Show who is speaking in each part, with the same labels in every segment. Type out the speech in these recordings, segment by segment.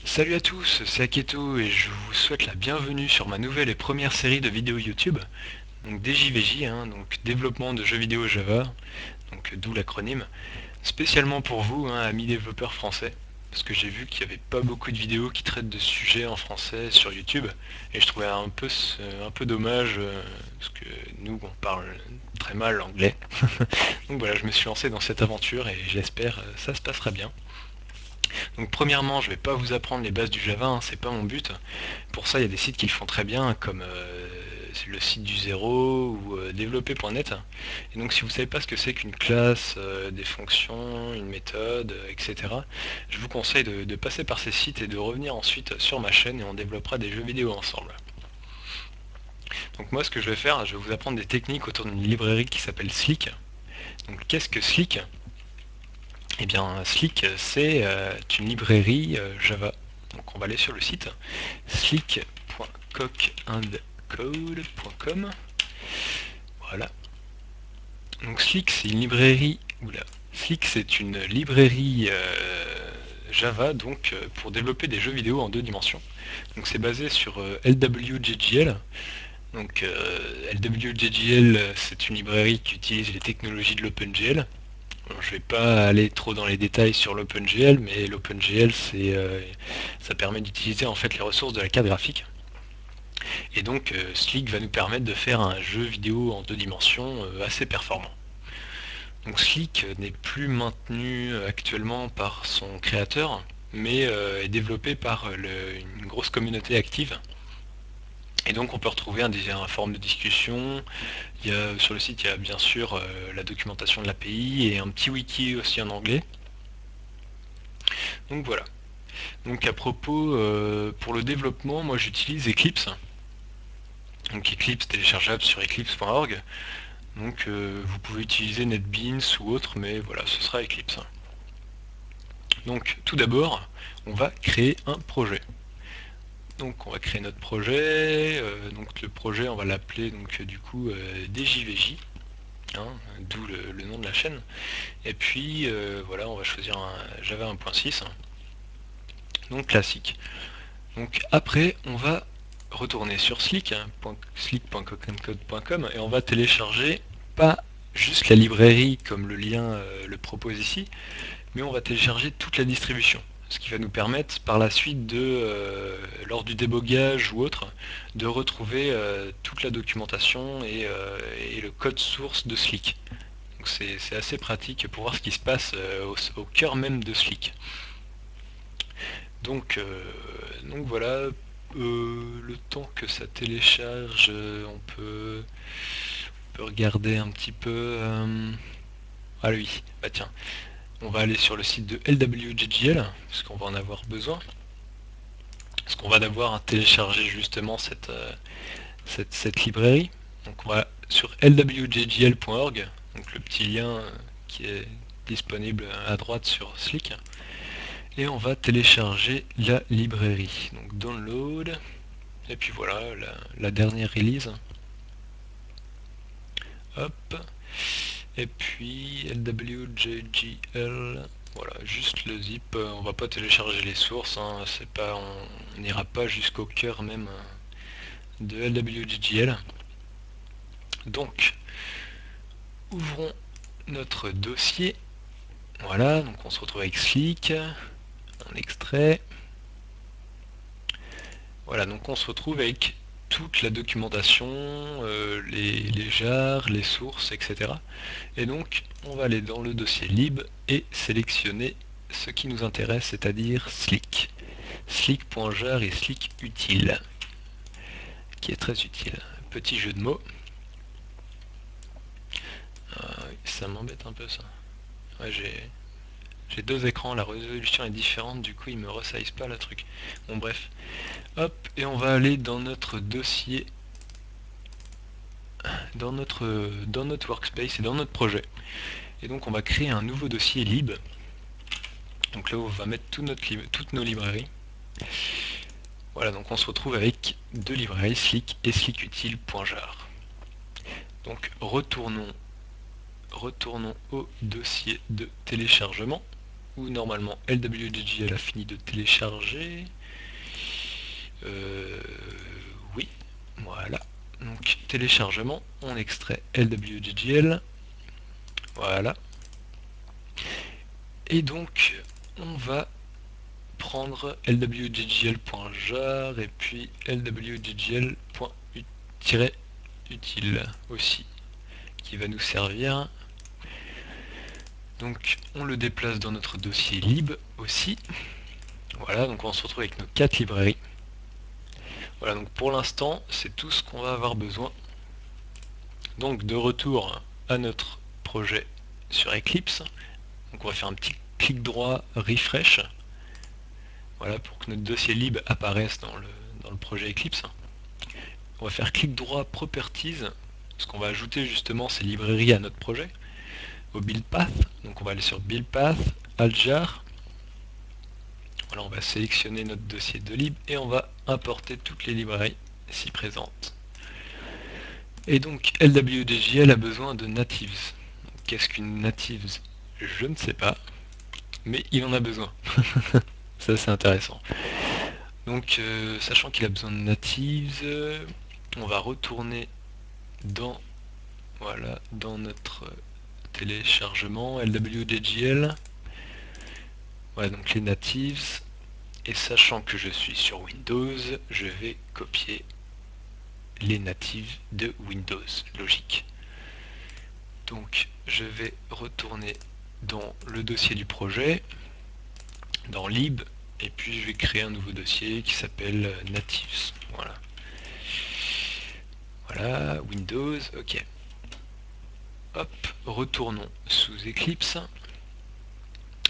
Speaker 1: Salut à tous, c'est Aketo et je vous souhaite la bienvenue sur ma nouvelle et première série de vidéos YouTube, donc DJVJ, donc développement de jeux vidéo Java, donc d'où l'acronyme, spécialement pour vous, amis développeurs français, parce que j'ai vu qu'il n'y avait pas beaucoup de vidéos qui traitent de sujets en français sur YouTube, et je trouvais un peu dommage, parce que nous on parle très mal l'anglais. Donc voilà, je me suis lancé dans cette aventure et j'espère ça se passera bien. Donc premièrement, je vais pas vous apprendre les bases du Java, c'est pas mon but. Pour ça, il y a des sites qui le font très bien, comme le site du zéro ou développer.net. Et donc si vous savez pas ce que c'est qu'une classe, des fonctions, une méthode, etc., je vous conseille de passer par ces sites et de revenir ensuite sur ma chaîne et on développera des jeux vidéo ensemble. Donc moi ce que je vais faire, je vais vous apprendre des techniques autour d'une librairie qui s'appelle Slick. Donc qu'est-ce que Slick? Eh bien Slick c'est une librairie Java. Donc on va aller sur le site slick.cockandcode.com. Voilà. Donc Slick c'est une librairie. Oula. Slick c'est une librairie Java donc pour développer des jeux vidéo en deux dimensions. Donc c'est basé sur LWJGL. Donc LWJGL c'est une librairie qui utilise les technologies de l'OpenGL. Je ne vais pas aller trop dans les détails sur l'OpenGL, mais l'OpenGL ça permet d'utiliser en fait les ressources de la carte graphique. Et donc Slick va nous permettre de faire un jeu vidéo en deux dimensions assez performant. Donc Slick n'est plus maintenu actuellement par son créateur, mais est développé par une grosse communauté active. Et donc on peut retrouver un forum de discussion. Sur le site, il y a bien sûr la documentation de l'API et un petit wiki aussi en anglais. Donc voilà. Donc à propos, pour le développement, moi j'utilise Eclipse. Donc Eclipse téléchargeable sur eclipse.org. Donc vous pouvez utiliser NetBeans ou autre, mais voilà, ce sera Eclipse. Donc tout d'abord, on va créer un projet. Donc on va créer notre projet, donc le projet on va l'appeler donc du coup DJVJ, d'où le nom de la chaîne. Et puis voilà, on va choisir un Java 1.6, donc classique. Donc après on va retourner sur Slick, slick.cockandcode.com, et on va télécharger pas juste la librairie comme le lien le propose ici, mais on va télécharger toute la distribution. Ce qui va nous permettre par la suite lors du débogage ou autre, de retrouver toute la documentation et le code source de Slick. Donc c'est assez pratique pour voir ce qui se passe au cœur même de Slick. Donc voilà, le temps que ça télécharge, on peut regarder un petit peu. Ah oui, bah tiens, on va aller sur le site de LWJGL, parce qu'on va en avoir besoin. Parce qu'on va devoir télécharger justement cette librairie. Donc on va sur lwjgl.org, donc le petit lien qui est disponible à droite sur Slick, et on va télécharger la librairie. Donc download, et puis voilà, la dernière release. Hop, et puis lwjgl, voilà, juste le zip, on va pas télécharger les sources, c'est pas, on n'ira pas jusqu'au cœur même de LWJGL. Donc, ouvrons notre dossier. Voilà, donc on se retrouve avec Slick, on extrait. Voilà, donc on se retrouve avec toute la documentation, les jars, les sources, etc. Et donc, on va aller dans le dossier lib et sélectionner ce qui nous intéresse, c'est-à-dire Slick. Slick.jar et Slick utile, qui est très utile. Petit jeu de mots. Ça m'embête un peu ça. Ouais, j'ai deux écrans, la résolution est différente, du coup il me resize pas le truc. Bon bref. Hop, et on va aller dans notre dossier, dans notre workspace et dans notre projet. Et donc on va créer un nouveau dossier lib. Donc là on va mettre toutes nos librairies. Voilà, donc on se retrouve avec deux librairies, Slick et slickutile.jar. Donc retournons au dossier de téléchargement. où normalement LWDGL a fini de télécharger. Oui, voilà. Donc téléchargement, on extrait LWDGL. Voilà. Et donc on va prendre lwdgl.jar et puis lwdgl.utile aussi, qui va nous servir. Donc on le déplace dans notre dossier lib aussi. Voilà, donc on se retrouve avec nos 4 librairies. Voilà, donc pour l'instant, c'est tout ce qu'on va avoir besoin. Donc de retour à notre projet sur Eclipse. Donc on va faire un petit clic droit refresh. Voilà, pour que notre dossier lib apparaisse dans le projet Eclipse. On va faire clic droit Properties, parce qu'on va ajouter justement ces librairies à notre projet, au build path. Donc on va aller sur build path, altjar. Voilà, on va sélectionner notre dossier de lib et on va importer toutes les librairies ici présentes. Et donc LWDGL a besoin de natives. Qu'est-ce qu'une natives? Je ne sais pas, mais il en a besoin. Ça c'est intéressant. Donc sachant qu'il a besoin de natives, on va retourner dans, voilà, dans notre téléchargement LWDGL. Voilà, donc les natives. Et sachant que je suis sur Windows, je vais copier les natives de Windows, logique. Donc je vais retourner dans le dossier du projet, dans lib, et puis je vais créer un nouveau dossier qui s'appelle natives. Voilà. Voilà, Windows, ok. Hop, retournons sous Eclipse.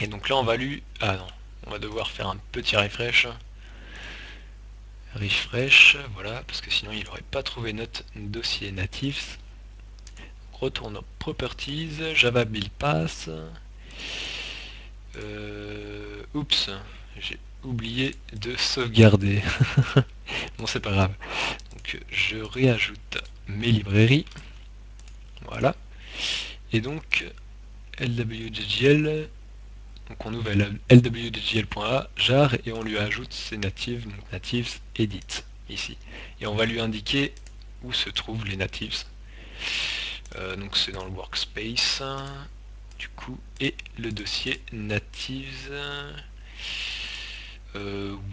Speaker 1: Et donc là on va lui... Ah non, on va devoir faire un petit refresh. Refresh, voilà, parce que sinon il n'aurait pas trouvé notre dossier natif. Retournons Properties, Java Build Path. Oups, j'ai oublié de sauvegarder. Bon, c'est pas grave. Donc je réajoute mes librairies. Voilà. Et donc LWDGL, donc on ouvre lwdgl.a jar et on lui ajoute ses natives, donc natives edit ici. Et on va lui indiquer où se trouvent les natives. Donc c'est dans le workspace du coup, et le dossier natives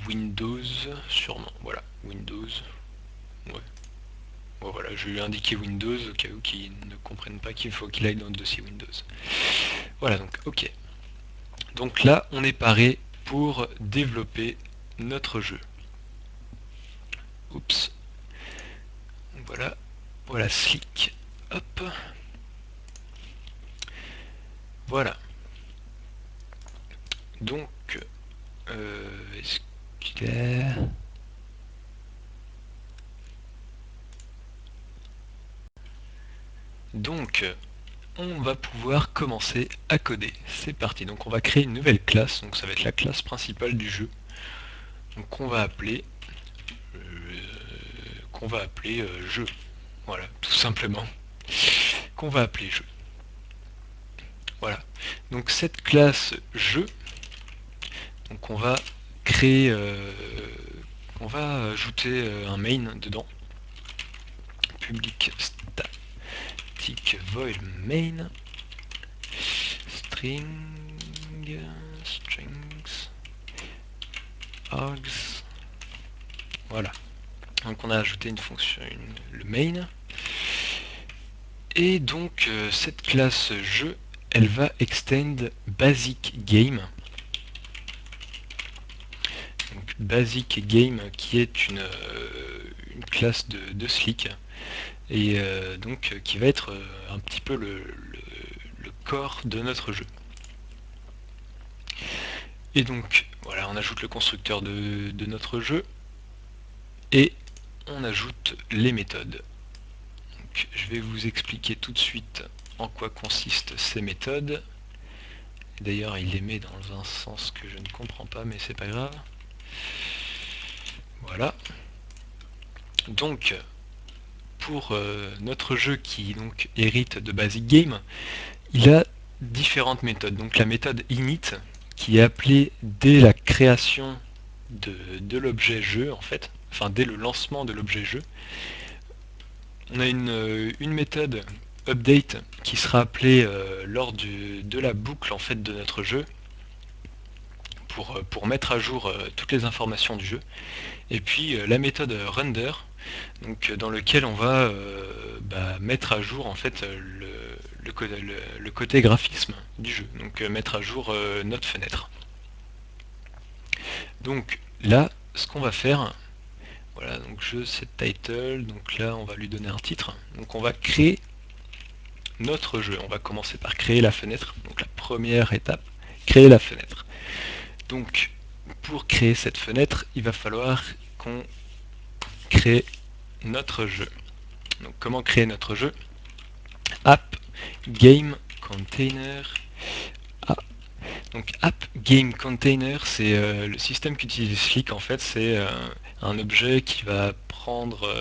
Speaker 1: Windows sûrement. Voilà, Windows. Ouais. Bon, voilà, je lui ai indiqué Windows au cas où qu'ils ne comprennent pas qu'il faut qu'il aille dans le dossier Windows. Voilà, donc ok. Donc là, on est paré pour développer notre jeu. Oups. Voilà, voilà Slick. Hop. Voilà. Donc, est-ce qu'il est... Donc, on va pouvoir commencer à coder. C'est parti. Donc on va créer une nouvelle classe. Donc ça va être la classe principale du jeu. Donc qu'on va appeler jeu. Voilà, tout simplement. Qu'on va appeler jeu. Voilà. Donc cette classe jeu, donc on va créer, on va ajouter un main dedans. Public static void main strings args. Voilà. Donc on a ajouté une fonction, le main. Et donc cette classe jeu, elle va extend basic game. Donc basic game qui est une classe de Slick et donc qui va être un petit peu le corps de notre jeu. Et donc voilà, on ajoute le constructeur de notre jeu et on ajoute les méthodes. Donc, je vais vous expliquer tout de suite en quoi consistent ces méthodes. D'ailleurs, il les met dans un sens que je ne comprends pas, mais c'est pas grave. Voilà. Donc, pour notre jeu qui donc hérite de Basic Game, il a différentes méthodes. Donc la méthode init qui est appelé dès la création de l'objet jeu en fait, enfin dès le lancement de l'objet jeu. On a une méthode update qui sera appelée lors de la boucle en fait de notre jeu pour mettre à jour toutes les informations du jeu. Et puis la méthode render, donc dans lequel on va mettre à jour en fait le côté graphisme du jeu, donc mettre à jour notre fenêtre. Donc là, ce qu'on va faire, voilà, donc jeu set title, donc là on va lui donner un titre, donc on va créer notre jeu. On va commencer par créer la fenêtre, donc la première étape, créer la fenêtre. Donc pour créer cette fenêtre, il va falloir qu'on crée notre jeu. Donc comment créer notre jeu? App game container. Donc app game container, c'est le système qu'utilise Slick en fait, c'est un objet qui va prendre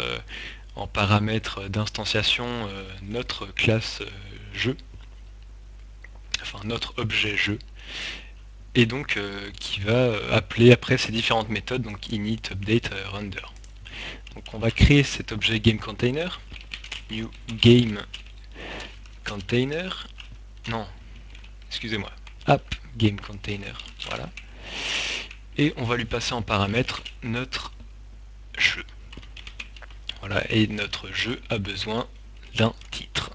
Speaker 1: en paramètre d'instanciation notre classe jeu, enfin notre objet jeu, et donc qui va appeler après ces différentes méthodes, donc init, update, render. Donc on va créer cet objet game container, new game container, non, excusez-moi, app game container, voilà. Et on va lui passer en paramètre notre jeu. Voilà, et notre jeu a besoin d'un titre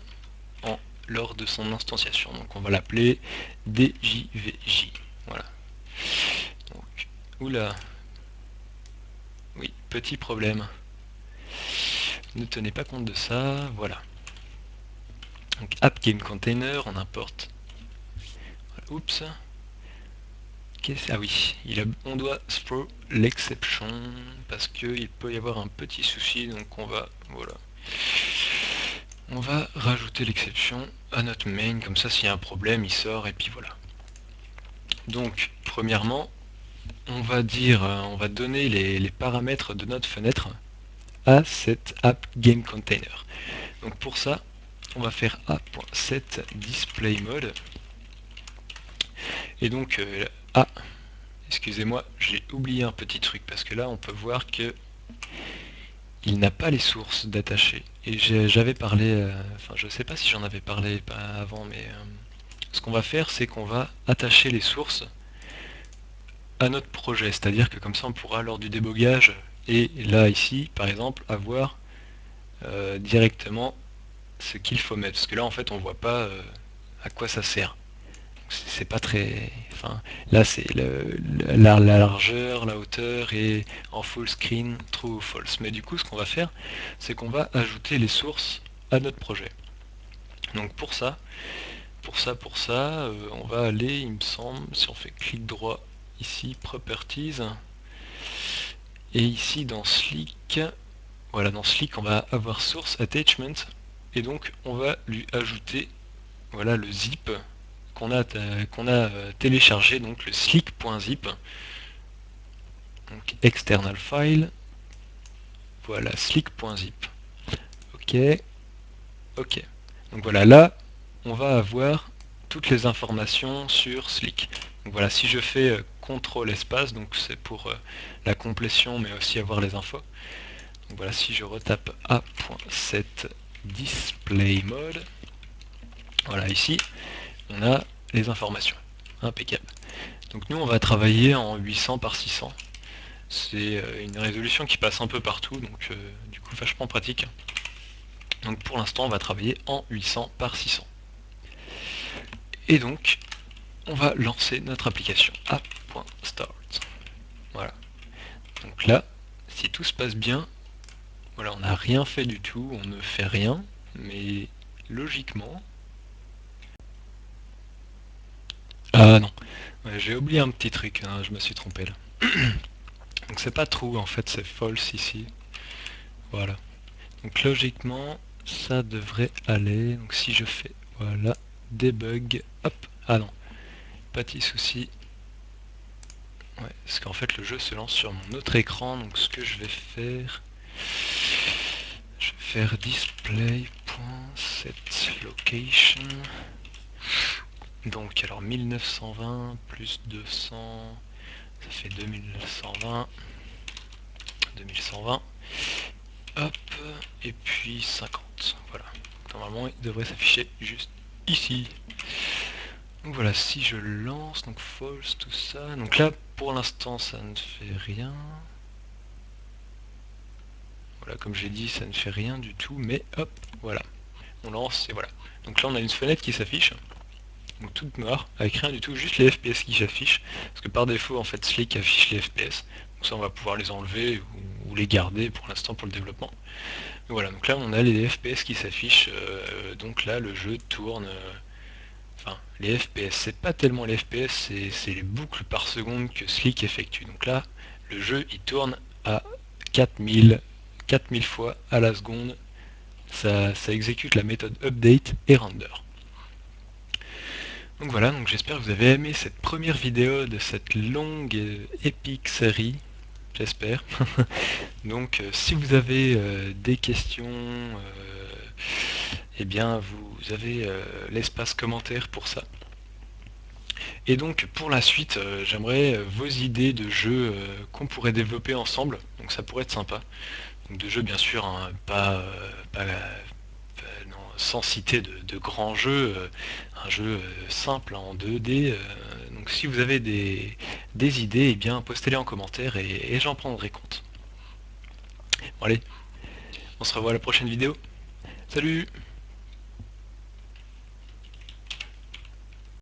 Speaker 1: lors de son instanciation. Donc on va l'appeler DJVJ. Voilà. Donc, oula. Oui, petit problème. Ne tenez pas compte de ça. Voilà. Donc app game container, on importe. Voilà, oups. Ah oui, on doit throw l'exception parce qu'il peut y avoir un petit souci, donc on va rajouter l'exception à notre main, comme ça s'il y a un problème il sort et puis voilà. Donc premièrement, on va donner les paramètres de notre fenêtre à cette app game container. Donc pour ça, on va faire a.setDisplayMode et donc excusez-moi, j'ai oublié un petit truc parce que là on peut voir que il n'a pas les sources d'attacher. Et j'avais parlé, enfin je sais pas si j'en avais parlé avant, mais ce qu'on va faire c'est qu'on va attacher les sources à notre projet, c'est-à-dire que comme ça on pourra lors du débogage et là ici par exemple avoir directement ce qu'il faut mettre, parce que là en fait on voit pas à quoi ça sert. C'est pas très, enfin là c'est la largeur, la hauteur et en full screen, true ou false. Mais du coup ce qu'on va faire c'est qu'on va ajouter les sources à notre projet. Donc pour ça on va aller, il me semble, si on fait clic droit ici, properties, et ici dans Slick, voilà, dans Slick on va avoir source attachment et donc on va lui ajouter voilà le zip qu'on a téléchargé, donc le slick.zip, donc external file, voilà slick.zip. Ok, ok. Donc voilà, là on va avoir toutes les informations sur Slick. Donc voilà, si je fais CTRL espace, donc c'est pour la complétion mais aussi avoir les infos. Donc voilà, si je retape a.setDisplayMode, voilà ici on a les informations. Impeccable. Donc nous on va travailler en 800 par 600. C'est une résolution qui passe un peu partout, donc du coup vachement pratique. Donc pour l'instant on va travailler en 800 par 600. Et donc on va lancer notre application app.start. Voilà. Donc là, si tout se passe bien, voilà, on n'a rien fait du tout, on ne fait rien, mais logiquement... Ah non, ouais, j'ai oublié un petit truc, hein, je me suis trompé là. Donc c'est pas true en fait, c'est false ici. Voilà. Donc logiquement, ça devrait aller. Donc si je fais, voilà, debug, hop, ah non, petit souci. Ouais, parce qu'en fait le jeu se lance sur mon autre écran, donc ce que je vais faire display.setLocation. Donc alors 1920 plus 200, ça fait 2120, 2120, hop, et puis 50, voilà. Normalement il devrait s'afficher juste ici. Donc voilà, si je lance, donc false, tout ça, donc là pour l'instant ça ne fait rien. Voilà, comme j'ai dit, ça ne fait rien du tout, mais hop, voilà. On lance et voilà. Donc là on a une fenêtre qui s'affiche, donc toute noire, avec rien du tout, juste les FPS qui s'affichent, parce que par défaut en fait Slick affiche les FPS, donc ça on va pouvoir les enlever ou les garder pour l'instant pour le développement. Mais voilà, donc là on a les FPS qui s'affichent, donc là le jeu tourne, enfin les FPS, c'est pas tellement les FPS, c'est les boucles par seconde que Slick effectue. Donc là le jeu il tourne à 4000 fois à la seconde, ça exécute la méthode update et render. Donc voilà, donc j'espère que vous avez aimé cette première vidéo de cette longue et épique série, j'espère. Donc si vous avez des questions, eh bien vous avez l'espace commentaire pour ça. Et donc pour la suite, j'aimerais vos idées de jeux qu'on pourrait développer ensemble, donc ça pourrait être sympa. Donc de jeux bien sûr, hein, pas non, sans citer de grands jeux, un jeu simple en 2D. Donc si vous avez des idées, eh bien postez-les en commentaire et j'en prendrai compte. Bon allez, on se revoit à la prochaine vidéo. Salut!